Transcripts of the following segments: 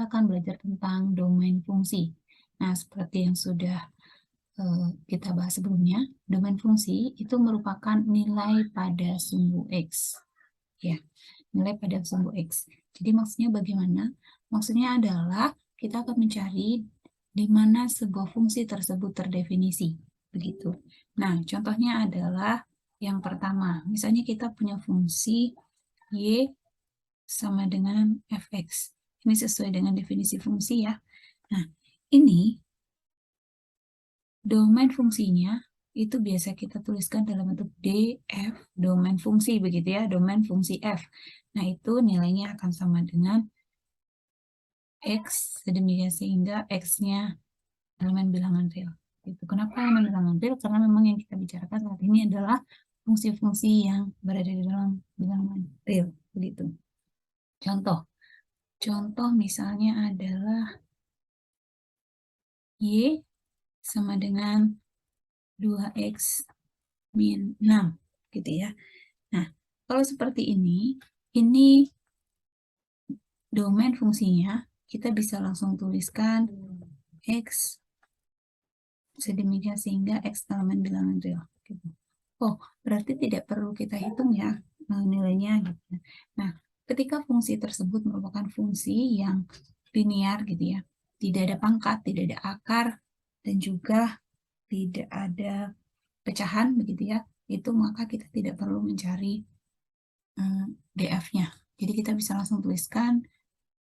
kita akan belajar tentang domain fungsi. Nah, seperti yang sudah kita bahas sebelumnya, domain fungsi itu merupakan nilai pada sumbu X. Ya, nilai pada sumbu X. Jadi maksudnya bagaimana? Maksudnya adalah kita akan mencari di mana sebuah fungsi tersebut terdefinisi. Begitu. Nah, contohnya adalah yang pertama. Misalnya kita punya fungsi Y sama dengan fx. Ini sesuai dengan definisi fungsi ya. Nah, ini domain fungsinya itu biasa kita tuliskan dalam bentuk df, domain fungsi begitu ya, domain fungsi f. Nah, itu nilainya akan sama dengan x, sedemikian sehingga x-nya elemen bilangan real. Gitu. Kenapa elemen bilangan real? Karena memang yang kita bicarakan saat ini adalah fungsi-fungsi yang berada di dalam bilangan real. Begitu. Contoh misalnya adalah Y sama dengan 2X min 6, gitu ya. Nah, kalau seperti ini domain fungsinya, kita bisa langsung tuliskan X sedemikian sehingga X elemen bilangan real. Gitu. Oh, berarti tidak perlu kita hitung ya nilainya. Gitu. Nah, ketika fungsi tersebut merupakan fungsi yang linear gitu ya, tidak ada pangkat, tidak ada akar, dan juga tidak ada pecahan begitu ya, itu maka kita tidak perlu mencari df-nya. Jadi kita bisa langsung tuliskan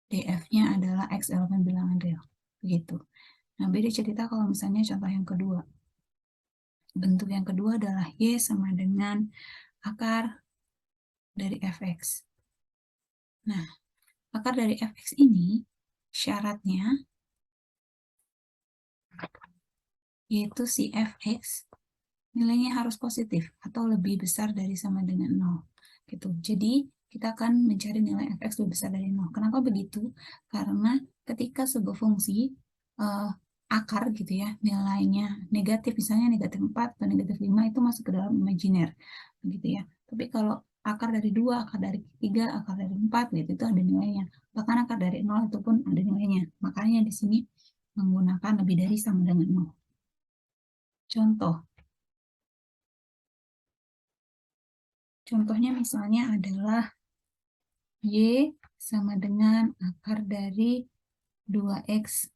df-nya adalah x elemen bilangan real. Begitu. Nah, beda cerita kalau misalnya contoh yang kedua. Bentuk yang kedua adalah y sama dengan akar dari fx. Nah, akar dari fx ini syaratnya yaitu si fx nilainya harus positif atau lebih besar dari sama dengan 0. Gitu. Jadi, kita akan mencari nilai fx lebih besar dari 0. Kenapa begitu? Karena ketika sebuah fungsi akar gitu ya, nilainya negatif, misalnya negatif 4 atau negatif 5 itu masuk ke dalam imajiner. Begitu ya. Tapi kalau akar dari 2, akar dari 3, akar dari 4 gitu, itu ada nilainya. Bahkan akar dari 0 itu pun ada nilainya. Makanya di sini menggunakan lebih dari sama dengan 0. Contohnya misalnya adalah Y sama dengan akar dari 2X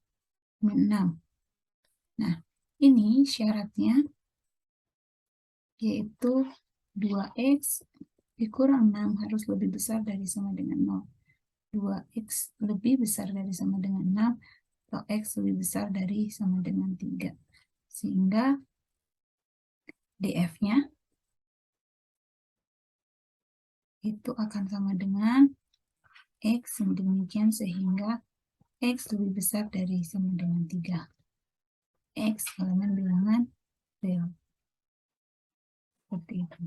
min 6. Nah, ini syaratnya yaitu 2X dikurang 6 harus lebih besar dari sama dengan 0. 2X lebih besar dari sama dengan 6 atau X lebih besar dari sama dengan 3. Sehingga DF-nya itu akan sama dengan X demikian sehingga X lebih besar dari sama dengan 3. X elemen bilangan real. Seperti itu.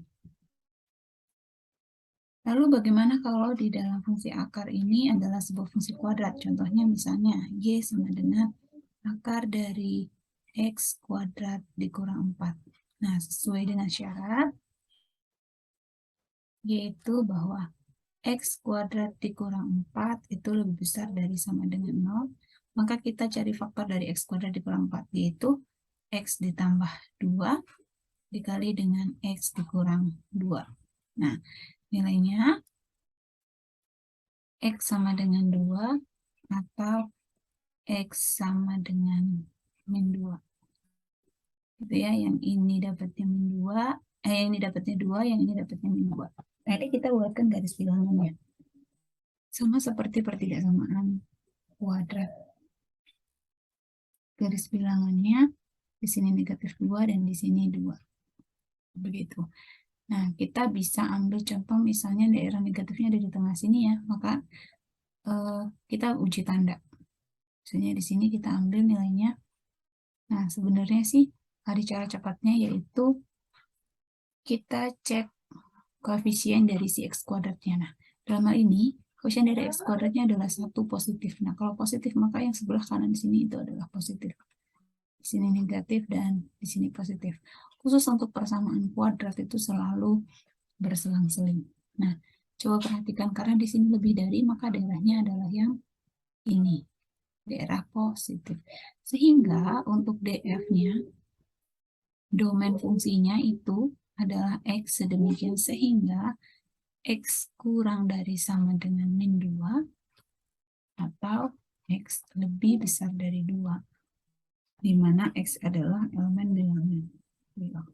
Lalu bagaimana kalau di dalam fungsi akar ini adalah sebuah fungsi kuadrat? Contohnya misalnya Y sama dengan akar dari X kuadrat dikurang 4. Nah, sesuai dengan syarat, yaitu bahwa X kuadrat dikurang 4 itu lebih besar dari sama dengan 0, maka kita cari faktor dari X kuadrat dikurang 4, yaitu X ditambah 2 dikali dengan X dikurang 2. Nah, nilainya X sama dengan 2 atau X sama dengan min 2. Gitu ya, yang ini dapatnya min 2, yang ini dapatnya 2, yang ini dapatnya min 2. Nah, ini kita buatkan garis bilangannya. Sama seperti pertidaksamaan kuadrat. Garis bilangannya di sini negatif 2 dan di sini 2. Begitu. Nah, kita bisa ambil contoh misalnya daerah negatifnya ada di tengah sini ya, maka kita uji tanda. Misalnya di sini kita ambil nilainya. Nah, sebenarnya sih ada cara cepatnya yaitu kita cek koefisien dari si X kuadratnya. Nah, dalam hal ini, koefisien dari X kuadratnya adalah 1 positif. Nah, kalau positif maka yang sebelah kanan di sini itu adalah positif. Di sini negatif dan di sini positif. Khusus untuk persamaan kuadrat itu selalu berselang-seling. Nah, coba perhatikan karena di sini lebih dari maka daerahnya adalah yang ini. daerah positif. Sehingga untuk DF-nya, domain fungsinya itu adalah X sedemikian sehingga X kurang dari sama dengan min 2 atau X lebih besar dari 2, di mana X adalah elemen bilangan real.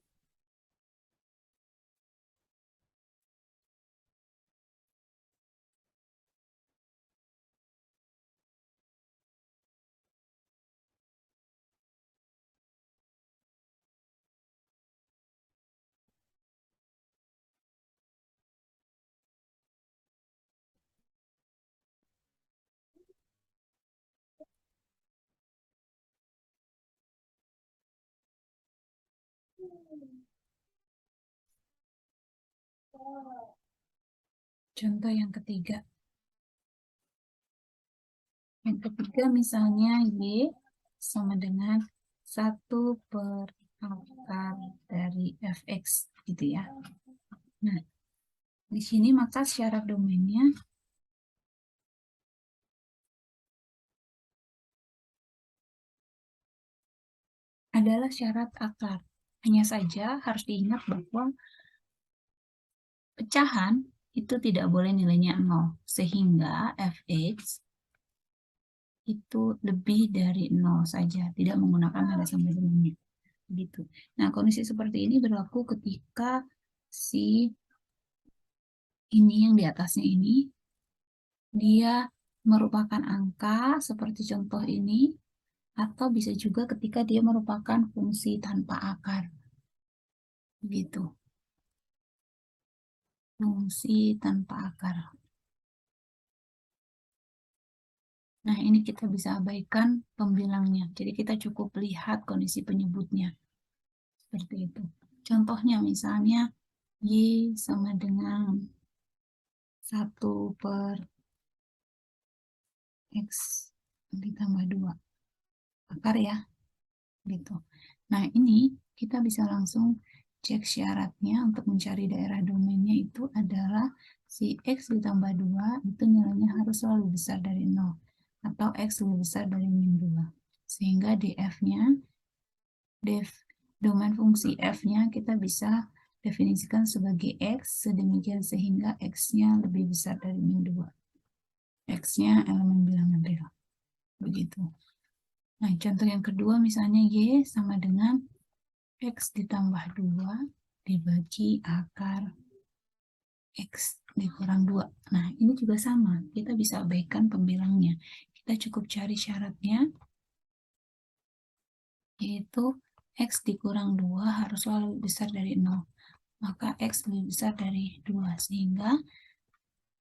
Contoh yang ketiga. Yang ketiga misalnya Y sama dengan 1/akar dari fx gitu ya. Nah, di sini maka syarat domainnya adalah syarat akar. Hanya saja harus diingat bahwa pecahan itu tidak boleh nilainya 0, sehingga fx itu lebih dari 0 saja, tidak menggunakan nada sama dengannya. Gitu. Nah, kondisi seperti ini berlaku ketika si ini yang di atasnya ini dia merupakan angka seperti contoh ini, atau bisa juga ketika dia merupakan fungsi tanpa akar. Gitu. Fungsi tanpa akar. Nah, ini kita bisa abaikan pembilangnya. Jadi kita cukup lihat kondisi penyebutnya. Seperti itu. Contohnya misalnya Y sama dengan 1/X ditambah 2. Akar ya. Gitu. Nah, ini kita bisa langsung cek syaratnya untuk mencari daerah domainnya itu adalah si X ditambah 2 itu nilainya harus selalu besar dari 0 atau X lebih besar dari min 2. Sehingga DF-nya, domain fungsi F-nya kita bisa definisikan sebagai X sedemikian sehingga X-nya lebih besar dari min 2. X-nya elemen bilangan real. Begitu. Nah, contoh yang kedua misalnya Y sama dengan X ditambah 2 dibagi akar X dikurang 2. Nah, ini juga sama. Kita bisa abaikan pembilangnya. Kita cukup cari syaratnya, yaitu X dikurang 2 harus selalu besar dari 0. Maka X lebih besar dari 2. Sehingga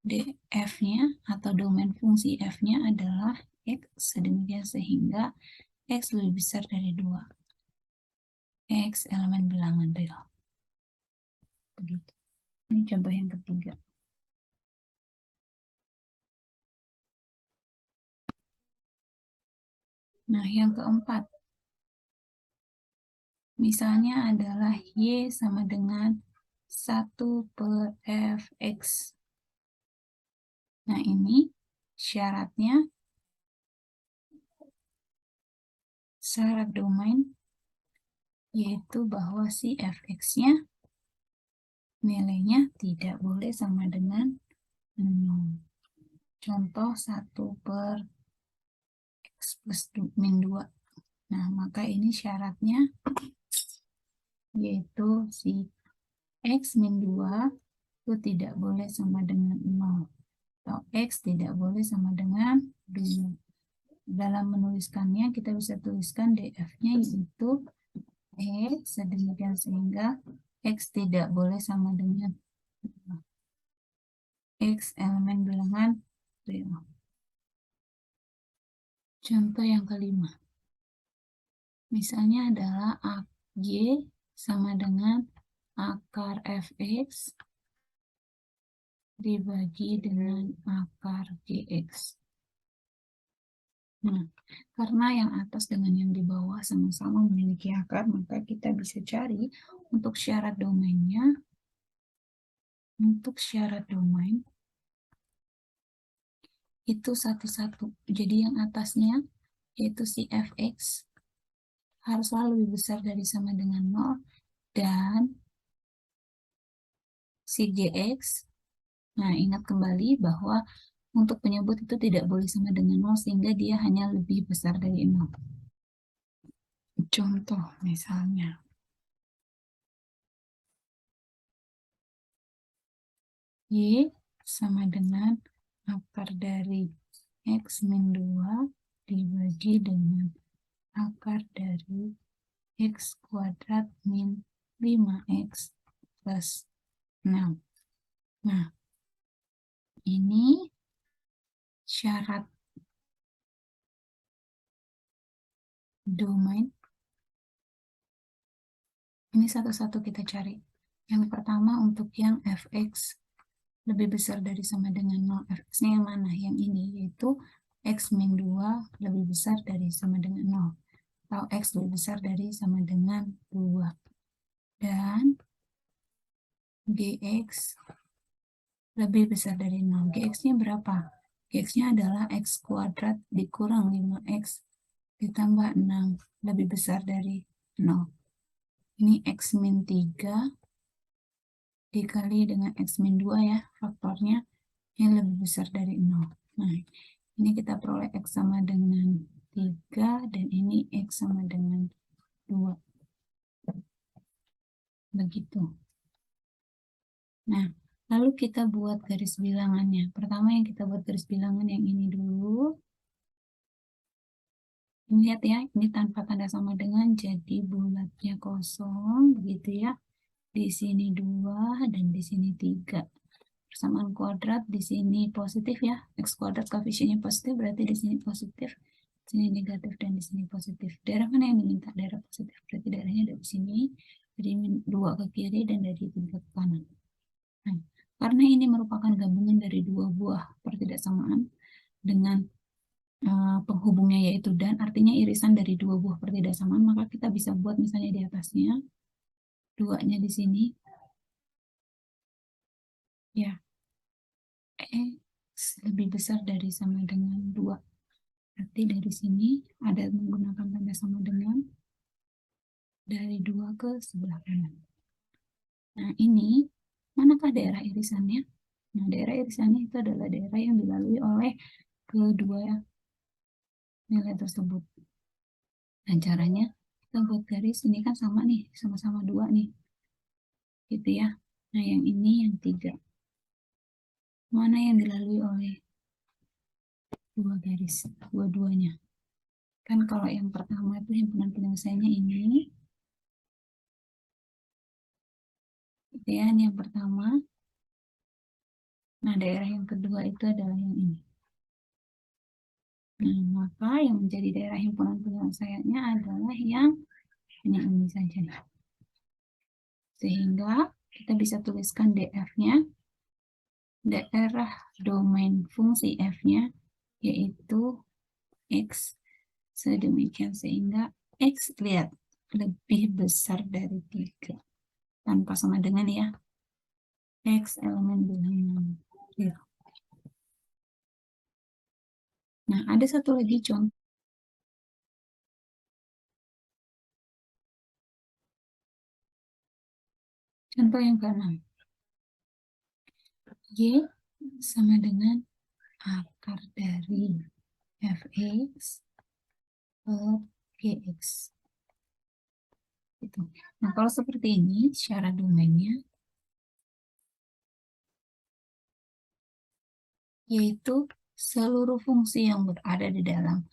df-nya atau domain fungsi f-nya adalah X sedemikian sehingga X lebih besar dari 2. X elemen bilangan real. Begitu. Ini contoh yang ketiga. Nah, yang keempat. Misalnya adalah Y sama dengan 1/Fx. Nah, ini syaratnya, syarat domain, yaitu bahwa si Fx-nya nilainya tidak boleh sama dengan 0. Contoh 1/X plus min 2. Nah, maka ini syaratnya yaitu si X min 2 itu tidak boleh sama dengan 0. Atau X tidak boleh sama dengan 2. Dalam menuliskannya, kita bisa tuliskan DF-nya yaitu X sedemikian sehingga X tidak boleh sama dengan 2. X elemen bilangan real. Contoh yang kelima. Misalnya adalah Y sama dengan akar Fx dibagi dengan akar Gx. Nah, karena yang atas dengan yang di bawah sama-sama memiliki akar, maka kita bisa cari untuk syarat domainnya. Untuk syarat domain itu satu-satu. Jadi yang atasnya yaitu si fx harus selalu lebih besar dari sama dengan 0, dan si gx, nah ingat kembali bahwa untuk penyebut itu tidak boleh sama dengan 0 sehingga dia hanya lebih besar dari 0. Contoh misalnya, Y sama dengan akar dari X min 2 dibagi dengan akar dari X kuadrat min 5X plus 6. Nah, ini syarat domain. Ini satu-satu kita cari. Yang pertama untuk yang fx lebih besar dari sama dengan 0. Fx-nya yang mana? Yang ini, yaitu x min 2 lebih besar dari sama dengan 0. Atau x lebih besar dari sama dengan 2. Dan gx lebih besar dari 0. Gx-nya berapa? Gx-nya adalah x kuadrat dikurang 5x ditambah 6 lebih besar dari 0. Ini x min 3 dikali dengan x min 2 ya, faktornya yang lebih besar dari 0. Nah, ini kita peroleh x sama dengan 3 dan ini x sama dengan 2. Begitu. Nah, lalu kita buat garis bilangannya. Pertama yang kita buat garis bilangan yang ini dulu. Lihat ya, ini tanpa tanda sama dengan, jadi bulatnya kosong, begitu ya. Di sini 2 dan di sini 3. Persamaan kuadrat di sini positif ya. X kuadrat koefisiennya positif, berarti di sini positif, di sini negatif, dan di sini positif. Daerah mana yang diminta? Daerah positif, berarti daerahnya dari sini, dari 2 ke kiri dan dari 3 ke kanan. Nah, karena ini merupakan gabungan dari dua buah pertidaksamaan dengan penghubungnya yaitu dan, artinya irisan dari dua buah pertidaksamaan, maka kita bisa buat misalnya di atasnya, 2-nya di sini, ya, X lebih besar dari sama dengan 2. Berarti dari sini ada menggunakan tanda sama dengan dari 2 ke sebelah kanan. Nah, ini manakah daerah irisannya? Nah, daerah irisannya itu adalah daerah yang dilalui oleh kedua nilai tersebut. Dan caranya kita buat garis, ini kan sama nih, sama-sama 2 nih. Gitu ya. Nah, yang ini yang 3. Mana yang dilalui oleh dua garis, dua-duanya? Kan kalau yang pertama itu himpunan penyelesaiannya ini, gitu ya, ini yang pertama. Nah, daerah yang kedua itu adalah yang ini. Nah, maka yang menjadi daerah himpunan penyelesaiannya adalah yang ini saja. Sehingga kita bisa tuliskan DF-nya, daerah domain fungsi F-nya, yaitu X. Sedemikian sehingga X, lihat, lebih besar dari 3. Tanpa sama dengan ya. X elemen bilangan 0. Nah, ada satu lagi contoh. Contoh yang ke-6. Y sama dengan akar dari fx per gx. Gitu. Nah, kalau seperti ini, syarat domainnya yaitu seluruh fungsi yang berada di dalam,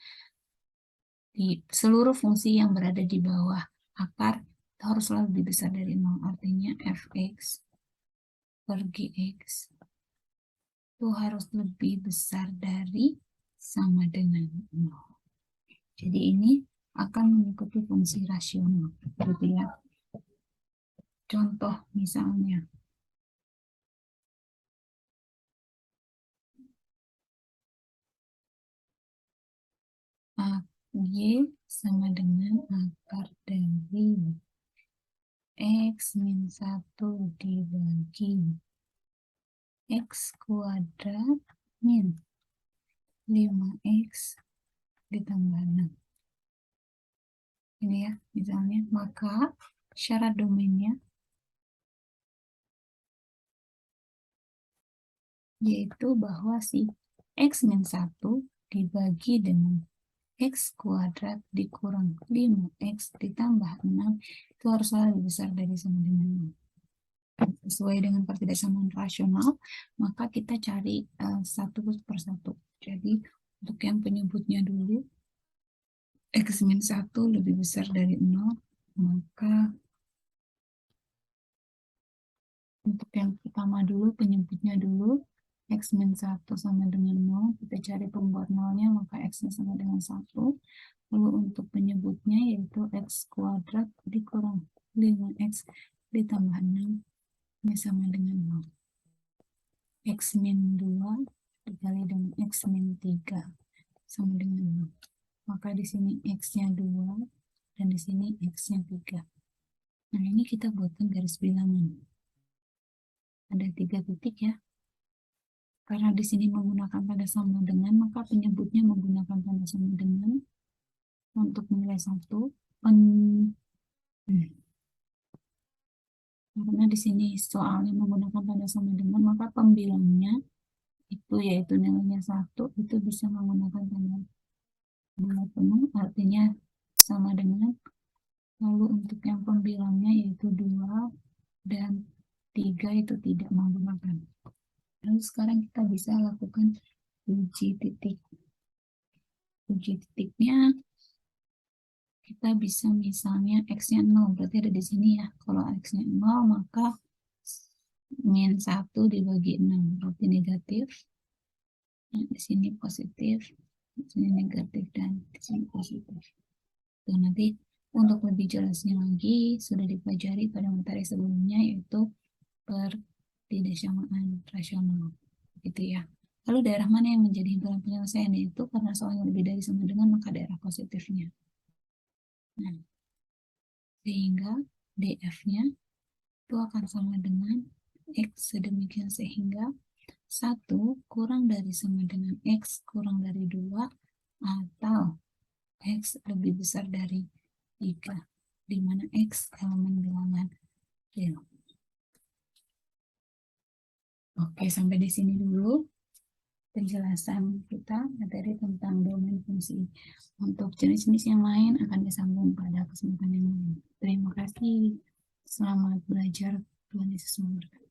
seluruh fungsi yang berada di bawah akar harus selalu lebih besar dari 0. Artinya fx per gx itu harus lebih besar dari sama dengan 0. Jadi ini akan mengikuti fungsi rasional, gitu ya. Contoh misalnya, Y sama dengan akar dari X min 1 dibagi X kuadrat min 5X ditambah 6. Ini ya, misalnya, maka syarat domainnya yaitu bahwa si X min 1 dibagi dengan X kuadrat dikurang 5X ditambah 6 itu harus lebih besar dari sama dengan 6. Sesuai dengan pertidaksamaan rasional, maka kita cari satu per satu. Jadi, untuk yang penyebutnya dulu, X min 1 lebih besar dari 0, maka untuk yang pertama dulu, penyebutnya dulu, X min 1 sama dengan 0, kita cari pembuat 0-nya, maka X-nya sama dengan 1. Lalu untuk penyebutnya yaitu X kuadrat dikurang 5X ditambah 6, ini sama dengan 0. X min 2 dikali dengan X min 3 sama dengan 0. Maka di sini X-nya 2 dan di sini X-nya 3. Nah, ini kita buatkan garis bilangan. Ada 3 titik ya. Karena di sini menggunakan tanda sama dengan, maka penyebutnya menggunakan tanda sama dengan. Untuk nilai 1, karena di sini soalnya menggunakan tanda sama dengan, maka pembilangnya itu yaitu nilainya 1 itu bisa menggunakan tanda bulat penuh, artinya sama dengan. Lalu untuk yang pembilangnya yaitu 2 dan 3 itu tidak menggunakan. Lalu sekarang kita bisa lakukan uji titik. Uji titiknya kita bisa misalnya X-nya 0, berarti ada di sini ya. Kalau X-nya 0, maka min 1 dibagi 6, berarti negatif. Nah, di sini positif, di sini negatif, dan di sini positif. Tuh, nanti untuk lebih jelasnya lagi, sudah dipelajari pada materi sebelumnya, yaitu pertidaksamaan rasional. Gitu ya. Lalu daerah mana yang menjadi himpunan penyelesaian? Yaitu karena soalnya lebih dari sama dengan, maka daerah positifnya. Nah, sehingga DF-nya itu akan sama dengan X sedemikian sehingga 1 kurang dari sama dengan X kurang dari 2 atau X lebih besar dari 3, di mana X elemen bilangan real. Oke, sampai di sini dulu penjelasan kita materi tentang domain fungsi. Untuk jenis-jenis yang lain akan disambung pada kesempatan yang lain. Terima kasih. Selamat belajar. Tuhan Yesus memberkati.